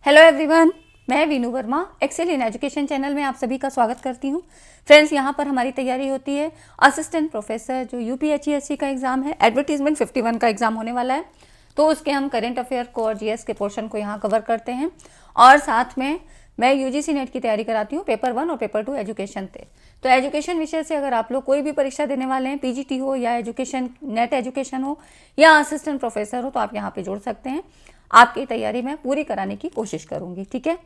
Hello everyone, मैं Veenu Verma Excel in Education channel में आप सभी का स्वागत करती हूं। फ्रेंड्स, यहां पर हमारी तैयारी होती है असिस्टेंट प्रोफेसर जो यूपीएचईएससी का एग्जाम है। एडवर्टीजमेंट 51 का एग्जाम होने वाला है, तो उसके हम करेंट अफेयर को और जीएस के पोर्शन को यहाँ कवर करते हैं। और साथ में मैं यूजीसी नेट की तैयारी कराती हूँ, पेपर 1 और पेपर 2 एजुकेशन थे। तो एजुकेशन विषय से अगर आप लोग कोई भी परीक्षा देने वाले हैं, पीजीटी हो या एजुकेशन नेट एजुकेशन हो या असिस्टेंट प्रोफेसर हो, तो आप यहाँ पे जोड़ सकते हैं। आपकी तैयारी मैं पूरी कराने की कोशिश करूंगी, ठीक है।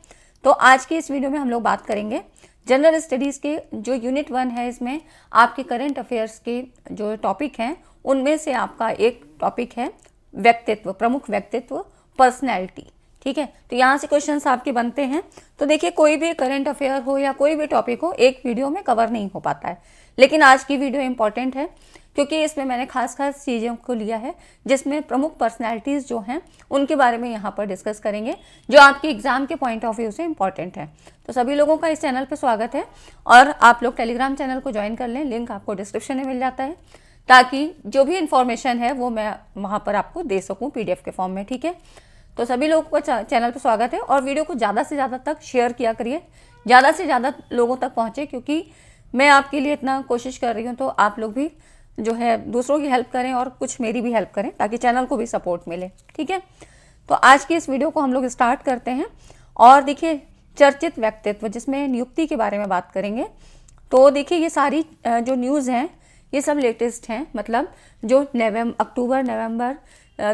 तो आज की इस वीडियो में हम लोग बात करेंगे जनरल स्टडीज़ के जो यूनिट 1 है, इसमें आपके करंट अफेयर्स के जो टॉपिक हैं उनमें से आपका एक टॉपिक है व्यक्तित्व, प्रमुख व्यक्तित्व, पर्सनैलिटी, ठीक है। तो यहाँ से क्वेश्चंस आपके बनते हैं। तो देखिए, कोई भी करंट अफेयर हो या कोई भी टॉपिक हो, एक वीडियो में कवर नहीं हो पाता है, लेकिन आज की वीडियो इंपॉर्टेंट है क्योंकि इसमें मैंने खास चीज़ों को लिया है जिसमें प्रमुख पर्सनैलिटीज़ जो हैं उनके बारे में यहाँ पर डिस्कस करेंगे, जो आपके एग्जाम के पॉइंट ऑफ व्यू से इंपॉर्टेंट है। तो सभी लोगों का इस चैनल पर स्वागत है और आप लोग टेलीग्राम चैनल को ज्वाइन कर लें, लिंक आपको डिस्क्रिप्शन में मिल जाता है, ताकि जो भी इन्फॉर्मेशन है वो मैं वहाँ पर आपको दे सकूँ PDF के फॉर्म में, ठीक है। तो सभी लोगों का चैनल पर स्वागत है और वीडियो को ज़्यादा से ज़्यादा तक शेयर किया करिए, ज़्यादा से ज़्यादा लोगों तक पहुँचे, क्योंकि मैं आपके लिए इतना कोशिश कर रही हूँ, तो आप लोग भी जो है दूसरों की हेल्प करें और कुछ मेरी भी हेल्प करें, ताकि चैनल को भी सपोर्ट मिले, ठीक है। तो आज की इस वीडियो को हम लोग स्टार्ट करते हैं। और देखिए, चर्चित व्यक्तित्व, जिसमें नियुक्ति के बारे में बात करेंगे। तो देखिए, ये सारी जो न्यूज़ हैं ये सब लेटेस्ट हैं, मतलब जो अक्टूबर, नवंबर,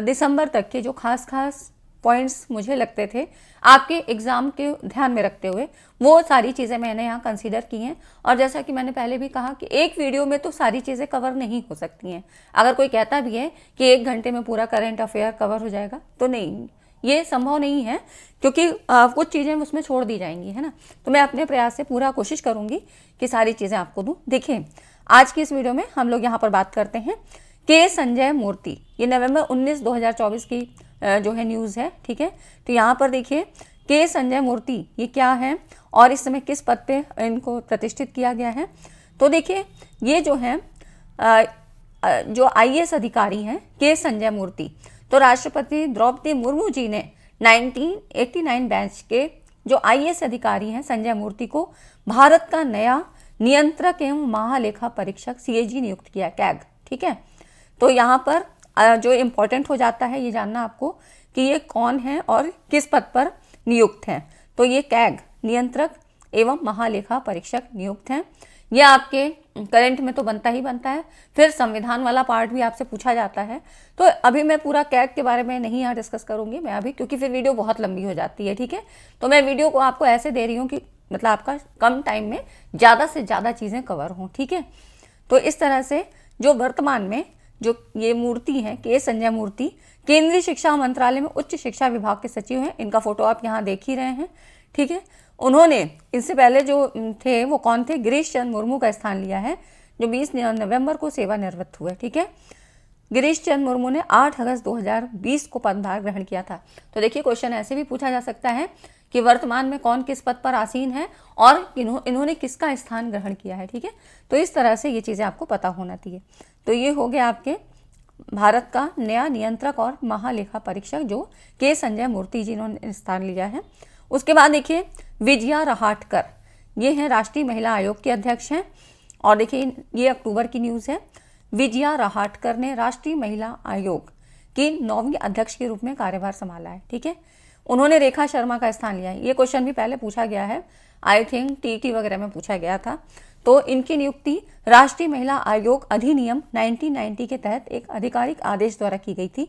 दिसंबर तक के जो खास पॉइंट्स मुझे लगते थे आपके एग्ज़ाम के ध्यान में रखते हुए, वो सारी चीज़ें मैंने यहाँ कंसीडर की हैं। और जैसा कि मैंने पहले भी कहा कि एक वीडियो में तो सारी चीज़ें कवर नहीं हो सकती हैं। अगर कोई कहता भी है कि 1 घंटे में पूरा करंट अफेयर कवर हो जाएगा, तो नहीं, ये संभव नहीं है, क्योंकि कुछ चीज़ें उसमें छोड़ दी जाएंगी, है ना। तो मैं अपने प्रयास से पूरा कोशिश करूँगी कि सारी चीज़ें आपको दूँ। देखिए, आज की इस वीडियो में हम लोग यहाँ पर बात करते हैं के संजय मूर्ति। ये नवंबर 19, 2024 की जो है न्यूज़ है, ठीक है। तो यहाँ पर देखिए, के संजय मूर्ति ये क्या है और इस समय किस पद पे इनको प्रतिष्ठित किया गया है। तो देखिए, ये जो है जो IAS अधिकारी हैं के संजय मूर्ति, तो राष्ट्रपति द्रौपदी मुर्मू जी ने 1989 बैच के जो IAS अधिकारी हैं संजय मूर्ति को भारत का नया नियंत्रक एवं महालेखा परीक्षक CAG नियुक्त किया, कैग, ठीक है। तो यहाँ पर जो इम्पोर्टेंट हो जाता है ये जानना आपको कि ये कौन है और किस पद पर नियुक्त हैं। तो ये कैग, नियंत्रक एवं महालेखा परीक्षक नियुक्त हैं। ये आपके करंट में तो बनता ही बनता है। फिर संविधान वाला पार्ट भी आपसे पूछा जाता है। तो अभी मैं पूरा कैग के बारे में नहीं यहाँ डिस्कस करूँगी मैं अभी, क्योंकि फिर वीडियो बहुत लंबी हो जाती है, ठीक है। तो मैं वीडियो को आपको ऐसे दे रही हूँ कि मतलब आपका कम टाइम में ज़्यादा से ज़्यादा चीज़ें कवर हों, ठीक है। तो इस तरह से जो वर्तमान में जो ये मूर्ति हैं, के संजय मूर्ति, केंद्रीय शिक्षा मंत्रालय में उच्च शिक्षा विभाग के सचिव हैं। इनका फोटो आप यहाँ देख ही रहे हैं, ठीक है। उन्होंने इससे पहले जो थे वो कौन थे, गिरीश चंद्र मुर्मू का स्थान लिया है, जो 20 नवंबर को सेवानिवृत्त हुए, ठीक है। गिरीश चंद्र मुर्मू ने 8 अगस्त 2020 को पदभार ग्रहण किया था। तो देखिए, क्वेश्चन ऐसे भी पूछा जा सकता है कि वर्तमान में कौन किस पद पर आसीन है और इन्होंने किसका स्थान ग्रहण किया है, ठीक है। तो इस तरह से ये चीज़ें आपको पता होना चाहिए। तो ये हो गया आपके भारत का नया नियंत्रक और महालेखा परीक्षक जो के संजय मूर्ति जी ने स्थान लिया है। उसके बाद देखिए, विजया रहाटकर, ये हैं राष्ट्रीय महिला आयोग के अध्यक्ष हैं। और देखिए, ये अक्टूबर की न्यूज़ है। विजया रहाटकर ने राष्ट्रीय महिला आयोग की 9वीं अध्यक्ष के रूप में कार्यभार संभाला है, ठीक है। उन्होंने रेखा शर्मा का स्थान लिया है। ये क्वेश्चन भी पहले पूछा गया है, आई थिंक TT वगैरह में पूछा गया था। तो इनकी नियुक्ति राष्ट्रीय महिला आयोग अधिनियम 1990 के तहत एक आधिकारिक आदेश द्वारा की गई थी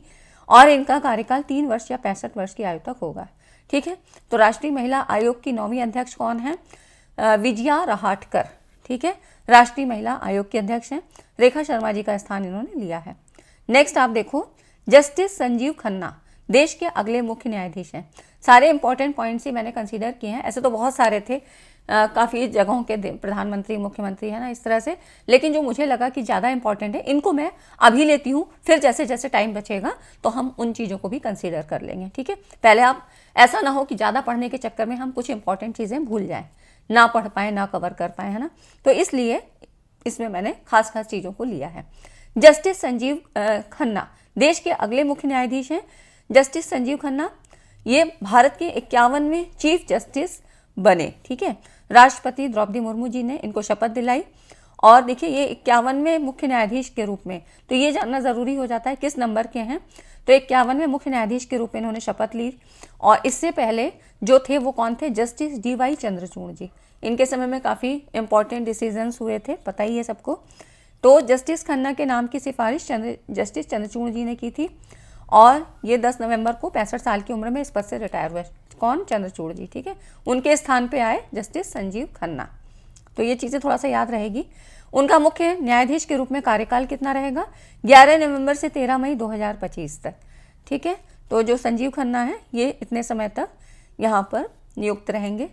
और इनका कार्यकाल 3 वर्ष या 65 वर्ष की आयु तक होगा, ठीक है। तो राष्ट्रीय महिला आयोग की 9वीं अध्यक्ष कौन है, विजया रहाटकर, ठीक है, राष्ट्रीय महिला आयोग के अध्यक्ष हैं। रेखा शर्मा जी का स्थान इन्होंने लिया है। नेक्स्ट आप देखो, जस्टिस संजीव खन्ना देश के अगले मुख्य न्यायाधीश हैं। सारे इंपॉर्टेंट पॉइंट्स ही मैंने कंसीडर किए हैं। ऐसे तो बहुत सारे थे, काफ़ी जगहों के प्रधानमंत्री, मुख्यमंत्री, है ना, इस तरह से, लेकिन जो मुझे लगा कि ज़्यादा इंपॉर्टेंट है इनको मैं अभी लेती हूँ। फिर जैसे जैसे टाइम बचेगा तो हम उन चीज़ों को भी कंसीडर कर लेंगे, ठीक है। पहले आप ऐसा ना हो कि ज़्यादा पढ़ने के चक्कर में हम कुछ इंपॉर्टेंट चीज़ें भूल जाएँ, ना पढ़ पाएँ, ना कवर कर पाएँ, है ना। तो इसलिए इसमें मैंने खास चीज़ों को लिया है। जस्टिस संजीव खन्ना देश के अगले मुख्य न्यायाधीश हैं। जस्टिस संजीव खन्ना ये भारत के 51वें चीफ जस्टिस बने। ठीक है, राष्ट्रपति द्रौपदी मुर्मू जी ने इनको शपथ दिलाई। और देखिए ये 51वें मुख्य न्यायाधीश के रूप में, तो ये जानना ज़रूरी हो जाता है किस नंबर के हैं। तो 51वें मुख्य न्यायाधीश के रूप में इन्होंने शपथ ली। और इससे पहले जो थे वो कौन थे, जस्टिस DY चंद्रचूड़ जी। इनके समय में काफ़ी इंपॉर्टेंट डिसीजंस हुए थे, पता ही है सबको। तो जस्टिस खन्ना के नाम की सिफारिश जस्टिस चंद्रचूड़ जी ने की थी। और ये 10 नवंबर को 65 साल की उम्र में इस पद से रिटायर हुए। कौन, चंद्रचूड़ जी। ठीक है, उनके स्थान पे आए जस्टिस संजीव खन्ना। तो ये चीज़ें थोड़ा सा याद रहेगी। उनका मुख्य न्यायाधीश के रूप में कार्यकाल कितना रहेगा, 11 नवंबर से 13 मई 2025 तक। ठीक है, तो जो संजीव खन्ना है ये इतने समय तक यहाँ पर नियुक्त रहेंगे।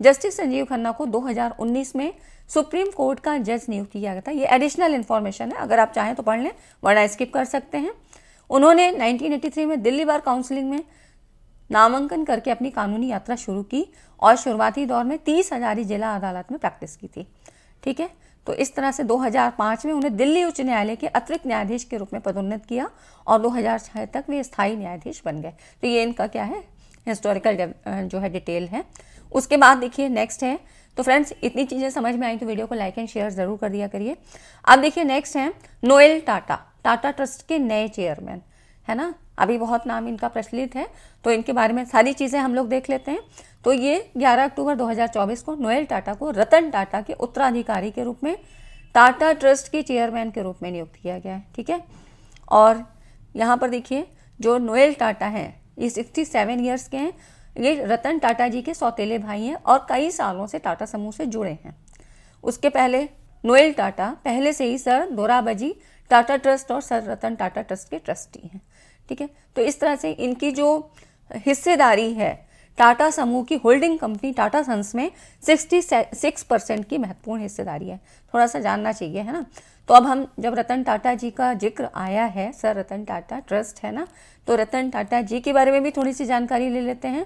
जस्टिस संजीव खन्ना को 2019 में सुप्रीम कोर्ट का जज नियुक्त किया गया था। ये एडिशनल इन्फॉर्मेशन है, अगर आप चाहें तो पढ़ लें, वरना स्किप कर सकते हैं। उन्होंने 1983 में दिल्ली बार काउंसिलिंग में नामांकन करके अपनी कानूनी यात्रा शुरू की और शुरुआती दौर में 30 हजारी जिला अदालत में प्रैक्टिस की थी। ठीक है, तो इस तरह से 2005 में उन्हें दिल्ली उच्च न्यायालय के अतिरिक्त न्यायाधीश के रूप में पदोन्नत किया और 2006 तक वे स्थायी न्यायाधीश बन गए। तो ये इनका क्या है, हिस्टोरिकल जो है डिटेल है। उसके बाद देखिए नेक्स्ट है, तो फ्रेंड्स इतनी चीज़ें समझ में आई तो वीडियो को लाइक एंड शेयर ज़रूर कर दिया करिए। अब देखिए नेक्स्ट है नोएल टाटा, टाटा ट्रस्ट के नए चेयरमैन, है ना। अभी बहुत नाम इनका प्रचलित है, तो इनके बारे में सारी चीज़ें हम लोग देख लेते हैं। तो ये 11 अक्टूबर 2024 को नोएल टाटा को रतन टाटा के उत्तराधिकारी के रूप में टाटा ट्रस्ट के चेयरमैन के रूप में नियुक्त किया गया है। ठीक है, और यहाँ पर देखिए जो नोएल टाटा हैं ये 67 ईयर्स के हैं। ये रतन टाटा जी के सौतेले भाई हैं और कई सालों से टाटा समूह से जुड़े हैं। उसके पहले नोएल टाटा पहले से ही सर दोराबजी टाटा ट्रस्ट और सर रतन टाटा ट्रस्ट के ट्रस्टी हैं। ठीक है, तो इस तरह से इनकी जो हिस्सेदारी है टाटा समूह की होल्डिंग कंपनी टाटा सन्स में 66% की महत्वपूर्ण हिस्सेदारी है। थोड़ा सा जानना चाहिए, है ना। तो अब हम जब रतन टाटा जी का जिक्र आया है, सर रतन टाटा ट्रस्ट, है ना, तो रतन टाटा जी के बारे में भी थोड़ी सी जानकारी ले लेते हैं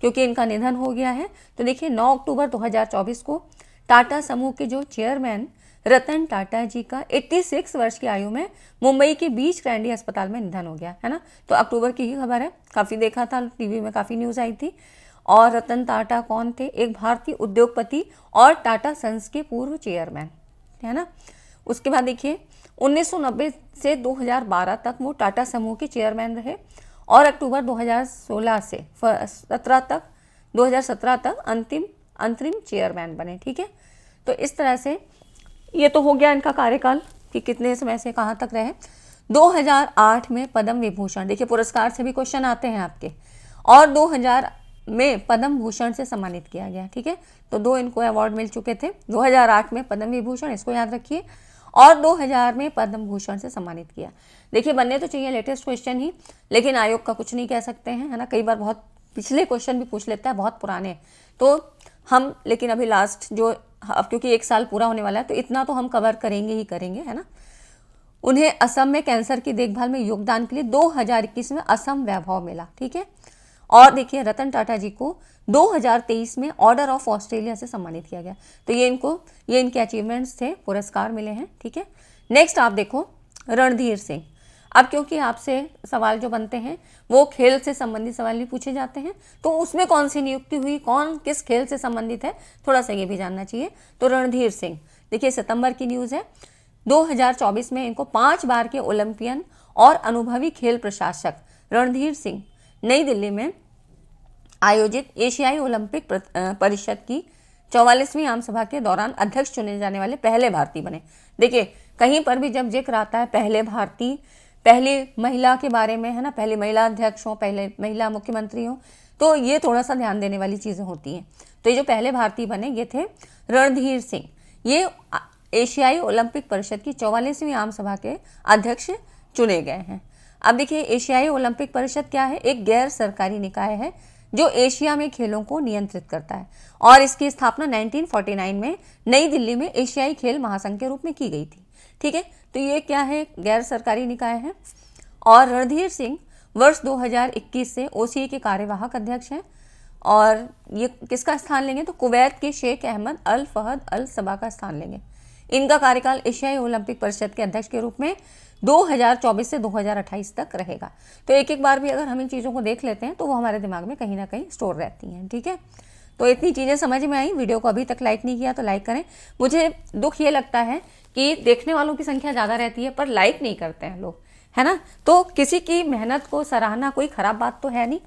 क्योंकि इनका निधन हो गया है। तो देखिए 9 अक्टूबर 2024 को टाटा समूह के जो चेयरमैन रतन टाटा जी का 86 वर्ष की आयु में मुंबई के बीच कैंडी अस्पताल में निधन हो गया, है ना। तो अक्टूबर की ही खबर है, काफ़ी देखा था टीवी में, काफ़ी न्यूज़ आई थी। और रतन टाटा कौन थे, एक भारतीय उद्योगपति और टाटा सन्स के पूर्व चेयरमैन, है ना। उसके बाद देखिए 1990 से 2012 तक वो टाटा समूह के चेयरमैन रहे और अक्टूबर 2017 तक अंतरिम चेयरमैन बने। ठीक है, तो इस तरह से ये तो हो गया इनका कार्यकाल कि कितने समय से कहाँ तक रहे। 2008 में पद्म विभूषण, देखिए पुरस्कार से भी क्वेश्चन आते हैं आपके, और 2000 में पद्म भूषण से सम्मानित किया गया। ठीक है, तो 2 इनको अवार्ड मिल चुके थे। 2008 में पद्म विभूषण, इसको याद रखिए, और 2000 में पद्म भूषण से सम्मानित किया। देखिए बनने तो चाहिए लेटेस्ट क्वेश्चन ही, लेकिन आयोग का कुछ नहीं कह सकते हैं, है ना। कई बार बहुत पिछले क्वेश्चन भी पूछ लेता है, बहुत पुराने। तो हम लेकिन अभी लास्ट जो अब क्योंकि 1 साल पूरा होने वाला है तो इतना तो हम कवर करेंगे ही करेंगे, है ना। उन्हें असम में कैंसर की देखभाल में योगदान के लिए 2021 में असम वैभव मिला। ठीक है, और देखिए रतन टाटा जी को 2023 में ऑर्डर ऑफ ऑस्ट्रेलिया से सम्मानित किया गया। तो ये इनके अचीवमेंट्स थे, पुरस्कार मिले हैं। ठीक है, नेक्स्ट आप देखो रणधीर सिंह। अब क्योंकि आपसे सवाल जो बनते हैं वो खेल से संबंधित सवाल भी पूछे जाते हैं, तो उसमें कौन सी नियुक्ति हुई, कौन किस खेल से संबंधित है, थोड़ा सा ये भी जानना चाहिए। तो रणधीर सिंह, देखिए सितंबर की न्यूज़ है, 2024 में इनको 5 बार के ओलंपियन और अनुभवी खेल प्रशासक रणधीर सिंह नई दिल्ली में आयोजित एशियाई ओलंपिक परिषद की 44वीं आम सभा के दौरान अध्यक्ष चुने जाने वाले पहले भारतीय बने। देखिए कहीं पर भी जब जिक्र आता है पहले भारतीय, पहली महिला के बारे में, है ना, पहली महिला अध्यक्ष हो, पहले महिला मुख्यमंत्री हो, तो ये थोड़ा सा ध्यान देने वाली चीज़ें होती हैं। तो ये जो पहले भारतीय बने ये थे रणधीर सिंह। ये एशियाई ओलंपिक परिषद की 44वीं आम सभा के अध्यक्ष चुने गए हैं। अब देखिए एशियाई ओलंपिक परिषद क्या है, एक गैर सरकारी निकाय है जो एशिया में खेलों को नियंत्रित करता है और इसकी स्थापना 1949 में नई दिल्ली में एशियाई खेल महासंघ के रूप में की गई थी। ठीक है, तो ये क्या है, गैर सरकारी निकाय है। और रणधीर सिंह वर्ष 2021 से ओसीए के कार्यवाहक अध्यक्ष हैं और ये किसका स्थान लेंगे, तो कुवैत के शेख अहमद अल फहद अल सबा का स्थान लेंगे। इनका कार्यकाल एशियाई ओलंपिक परिषद के अध्यक्ष के रूप में 2024 से 2028 तक रहेगा। तो एक एक बार भी अगर हम इन चीज़ों को देख लेते हैं तो वो हमारे दिमाग में कहीं ना कहीं स्टोर रहती हैं। ठीक है, तो इतनी चीज़ें समझ में आई। वीडियो को अभी तक लाइक नहीं किया तो लाइक करें। मुझे दुख ये लगता है कि देखने वालों की संख्या ज़्यादा रहती है पर लाइक नहीं करते हैं लोग, है ना। तो किसी की मेहनत को सराहना कोई ख़राब बात तो है नहीं।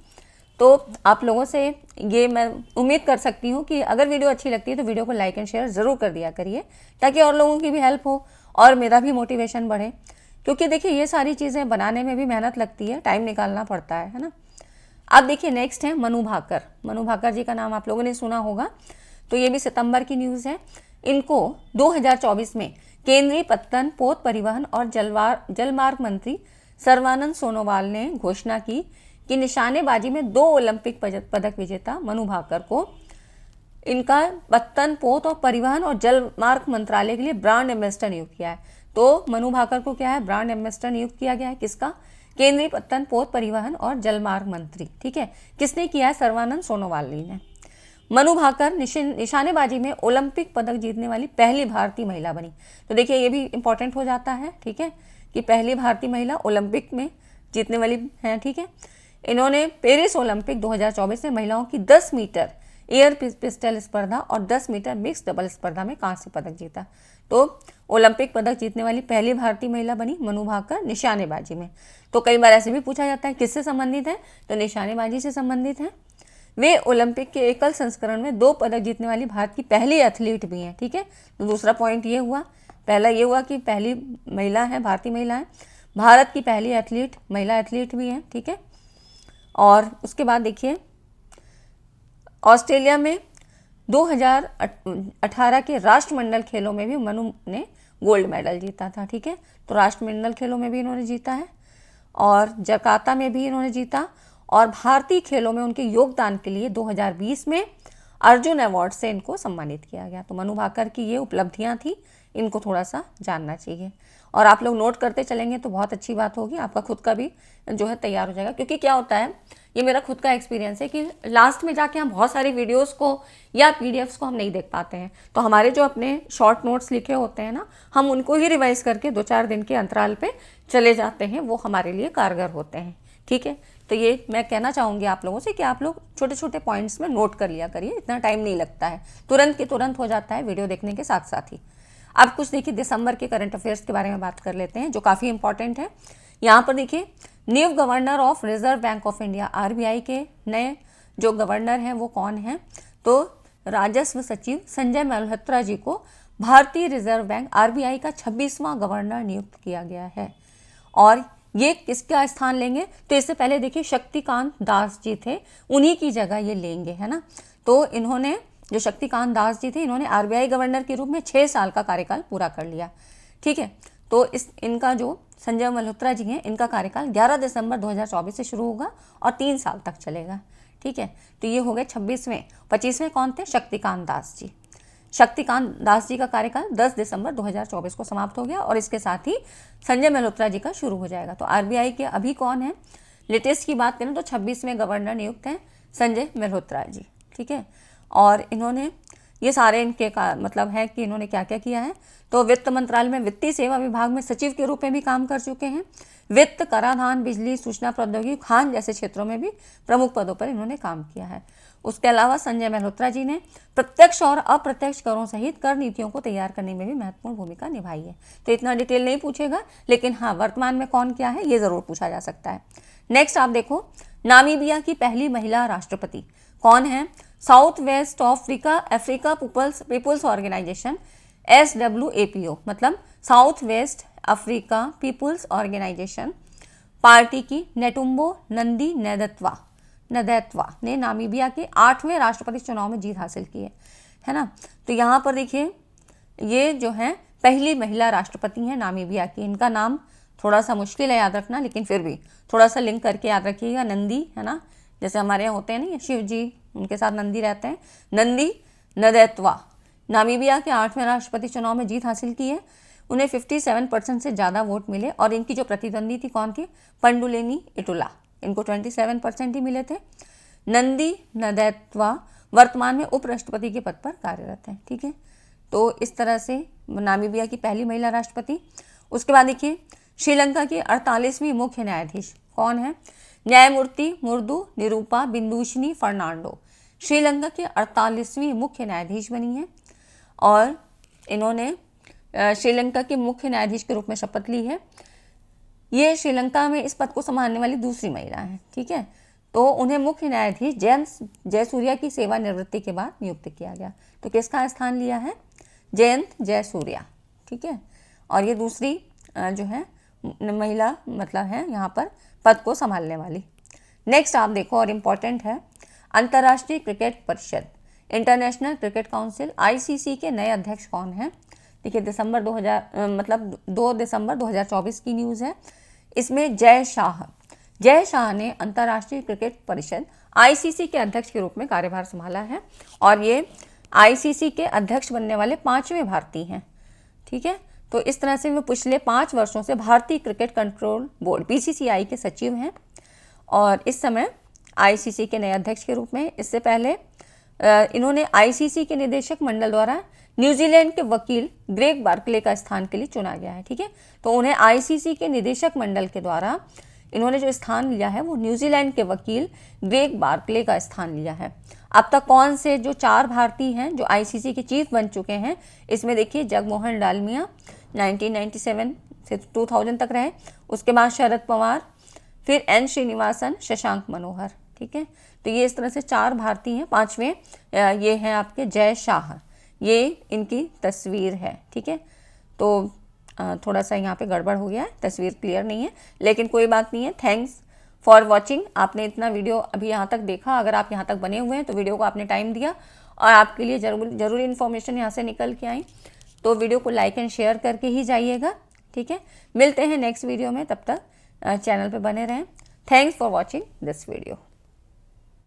तो आप लोगों से ये मैं उम्मीद कर सकती हूँ कि अगर वीडियो अच्छी लगती है तो वीडियो को लाइक एंड शेयर ज़रूर कर दिया करिए, ताकि और लोगों की भी हेल्प हो और मेरा भी मोटिवेशन बढ़े। क्योंकि देखिए ये सारी चीज़ें बनाने में भी मेहनत लगती है, टाइम निकालना पड़ता है ना। अब देखिए नेक्स्ट है मनु भाकर। मनु भाकर जी का नाम आप लोगों ने सुना होगा। तो ये भी सितंबर की न्यूज़ है। इनको 2024 में केंद्रीय पत्तन, पोत परिवहन और जलमार्ग मंत्री सर्बानंद सोनोवाल ने घोषणा की कि निशानेबाजी में 2 ओलंपिक पदक विजेता मनु भाकर को इनका पत्तन, पोत और परिवहन और जलमार्ग मंत्रालय के लिए ब्रांड एम्बेसडर नियुक्त किया है। तो मनु भाकर को क्या है, ब्रांड एम्बेसडर नियुक्त किया गया है। किसका? केंद्रीय पत्तन, पोत परिवहन और जलमार्ग मंत्री। ठीक है, किसने किया है? सर्बानंद सोनोवाल ने। मनु भाकर निशानेबाजी में ओलंपिक पदक जीतने वाली पहली भारतीय महिला बनी। तो देखिए ये भी इंपॉर्टेंट हो जाता है, ठीक है, कि पहली भारतीय महिला ओलंपिक में जीतने वाली है। ठीक है, इन्होंने पेरिस ओलंपिक 2024 में महिलाओं की 10 मीटर एयर पिस्टल स्पर्धा और 10 मीटर मिक्स डबल स्पर्धा में कांस्य पदक जीता। तो ओलंपिक पदक जीतने वाली पहली भारतीय महिला बनी मनु भाकर निशानेबाजी में। तो कई बार ऐसे भी पूछा जाता है किससे संबंधित है, तो निशानेबाजी से संबंधित है। वे ओलंपिक के एकल संस्करण में 2 पदक जीतने वाली भारत की पहली एथलीट भी हैं। ठीक है, तो दूसरा पॉइंट ये हुआ, पहला ये हुआ कि पहली महिला है, भारतीय महिला है, भारत की पहली एथलीट, महिला एथलीट भी हैं। ठीक है, और उसके बाद देखिए ऑस्ट्रेलिया में 2018 के राष्ट्रमंडल खेलों में भी मनु ने गोल्ड मेडल जीता था। ठीक है, तो राष्ट्रमंडल खेलों में भी इन्होंने जीता है और जकार्ता में भी इन्होंने जीता। और भारतीय खेलों में उनके योगदान के लिए 2020 में अर्जुन अवार्ड से इनको सम्मानित किया गया। तो मनु भाकर की ये उपलब्धियां थी, इनको थोड़ा सा जानना चाहिए और आप लोग नोट करते चलेंगे तो बहुत अच्छी बात होगी। आपका खुद का भी जो है तैयार हो जाएगा। क्योंकि क्या होता है, ये मेरा खुद का एक्सपीरियंस है कि लास्ट में जाके हम बहुत सारी वीडियोस को या पीडीएफ्स को हम नहीं देख पाते हैं। तो हमारे जो अपने शॉर्ट नोट्स लिखे होते हैं ना, हम उनको ही रिवाइज करके 2-4 दिन के अंतराल पे चले जाते हैं, वो हमारे लिए कारगर होते हैं। ठीक है, तो ये मैं कहना चाहूँगी आप लोगों से कि आप लोग छोटे छोटे पॉइंट्स में नोट कर लिया करिए, इतना टाइम नहीं लगता है, तुरंत के तुरंत हो जाता है वीडियो देखने के साथ साथ ही। अब कुछ देखिए दिसंबर के करंट अफेयर्स के बारे में बात कर लेते हैं जो काफ़ी इंपॉर्टेंट है। यहाँ पर देखिए new governor of reserve bank of India RBI के नए जो गवर्नर हैं वो कौन हैं, तो राजस्व सचिव संजय मल्होत्रा जी को भारतीय रिजर्व बैंक आरबीआई का 26वां गवर्नर नियुक्त किया गया है। और ये किसका स्थान लेंगे, तो इससे पहले देखिए शक्तिकांत दास जी थे, उन्हीं की जगह ये लेंगे, है ना। तो इन्होंने जो शक्तिकांत दास जी थे, इन्होंने आरबीआई गवर्नर के रूप में 6 साल का कार्यकाल पूरा कर लिया। ठीक है, तो इनका जो संजय मल्होत्रा जी हैं, इनका कार्यकाल 11 दिसंबर 2024 से शुरू होगा और 3 साल तक चलेगा। ठीक है, तो ये हो गए 26वें। 25वें कौन थे? शक्तिकांत दास जी। शक्तिकांत दास जी का कार्यकाल 10 दिसंबर 2024 को समाप्त हो गया और इसके साथ ही संजय मल्होत्रा जी का शुरू हो जाएगा। तो आरबीआई के अभी कौन है, लेटेस्ट की बात करें तो 26वें गवर्नर नियुक्त हैं संजय मल्होत्रा जी। ठीक है, और इन्होंने ये सारे इनके का मतलब है कि इन्होंने क्या क्या किया है, तो वित्त मंत्रालय में वित्तीय सेवा विभाग में सचिव के रूप में भी काम कर चुके हैं। वित्त, कराधान, बिजली, सूचना प्रौद्योगिकी, खान जैसे क्षेत्रों में भी प्रमुख पदों पर इन्होंने काम किया है। उसके अलावा संजय मल्होत्रा जी ने प्रत्यक्ष और अप्रत्यक्ष करों सहित कर नीतियों को तैयार करने में भी महत्वपूर्ण भूमिका निभाई है। तो इतना डिटेल नहीं पूछेगा, लेकिन हाँ वर्तमान में कौन क्या है ये जरूर पूछा जा सकता है। नेक्स्ट आप देखो, नामीबिया की पहली महिला राष्ट्रपति कौन है? South West Africa People's Organisation SWAPO, मतलब South West Africa People's Organisation party की नेटुम्बो नंदी नदैत्वा ने नामीबिया के 8वें राष्ट्रपति चुनाव में जीत हासिल की है ना। तो यहाँ पर देखिए ये जो है पहली महिला राष्ट्रपति हैं नामीबिया की। इनका नाम थोड़ा सा मुश्किल है याद रखना, लेकिन फिर भी थोड़ा सा लिंक करके याद रखिएगा। नंदी, है ना, जैसे हमारे यहाँ होते हैं ना शिव जी, उनके साथ नंदी रहते हैं। नंदी नदैत्वा नामीबिया के 8वें राष्ट्रपति चुनाव में जीत हासिल की है। उन्हें 57% से ज़्यादा वोट मिले और इनकी जो प्रतिद्वंदी थी कौन थी? पंडुलेनी इटुला, इनको 27% ही मिले थे। नंदी नदैत्वा वर्तमान में उपराष्ट्रपति के पद पर कार्यरत हैं। ठीक है, तो इस तरह से नामीबिया की पहली महिला राष्ट्रपति। उसके बाद देखिए श्रीलंका की 48वीं मुख्य न्यायाधीश कौन है? न्यायमूर्ति मुर्दू निरूपा बिंदुशनी फर्नांडो श्रीलंका की 48वीं मुख्य न्यायाधीश बनी है और इन्होंने श्रीलंका के मुख्य न्यायाधीश के रूप में शपथ ली है। ये श्रीलंका में इस पद को संभालने वाली दूसरी महिला है। ठीक है, तो उन्हें मुख्य न्यायाधीश जयंत जयसूर्या की सेवानिवृत्ति के बाद नियुक्त किया गया। तो किसका स्थान लिया है? जयंत जयसूर्या। ठीक है, और ये दूसरी जो है महिला मतलब है यहाँ पर पद को संभालने वाली। नेक्स्ट आप देखो और इम्पॉर्टेंट है, अंतर्राष्ट्रीय क्रिकेट परिषद इंटरनेशनल क्रिकेट काउंसिल ICC के नए अध्यक्ष कौन हैं? देखिए 2 दिसंबर 2024 की न्यूज़ है। इसमें जय शाह ने अंतर्राष्ट्रीय क्रिकेट परिषद ICC के अध्यक्ष के रूप में कार्यभार संभाला है और ये ICC के अध्यक्ष बनने वाले 5वें भारतीय हैं। ठीक है, तो इस तरह से वो पिछले 5 वर्षों से भारतीय क्रिकेट कंट्रोल बोर्ड BCCI के सचिव हैं और इस समय ICC के नए अध्यक्ष के रूप में। इससे पहले इन्होंने ICC के निदेशक मंडल द्वारा न्यूजीलैंड के वकील ग्रेग बार्कले का स्थान के लिए चुना गया है। ठीक है, तो उन्हें ICC के निदेशक मंडल के द्वारा इन्होंने जो स्थान लिया है वो न्यूजीलैंड के वकील ग्रेग बार्कले का स्थान लिया है। अब तक कौन से जो 4 भारतीय हैं जो ICC के चीफ बन चुके हैं, इसमें देखिए जगमोहन डालमिया 1997 से 2000 तक रहे, उसके बाद शरद पवार, फिर N श्रीनिवासन, शशांक मनोहर। ठीक है, तो ये इस तरह से 4 भारतीय हैं। 5वें ये हैं आपके जय शाह, ये इनकी तस्वीर है। ठीक है, तो थोड़ा सा यहाँ पे गड़बड़ हो गया है, तस्वीर क्लियर नहीं है, लेकिन कोई बात नहीं है। Thanks for watching. आपने इतना वीडियो अभी यहाँ तक देखा, अगर आप यहाँ तक बने हुए हैं तो वीडियो को आपने टाइम दिया और आपके लिए ज़रूरी इन्फॉर्मेशन यहाँ से निकल के आई, तो वीडियो को लाइक एंड शेयर करके ही जाइएगा। ठीक है, मिलते हैं नेक्स्ट वीडियो में, तब तक चैनल पर बने रहें। Thanks for watching this video.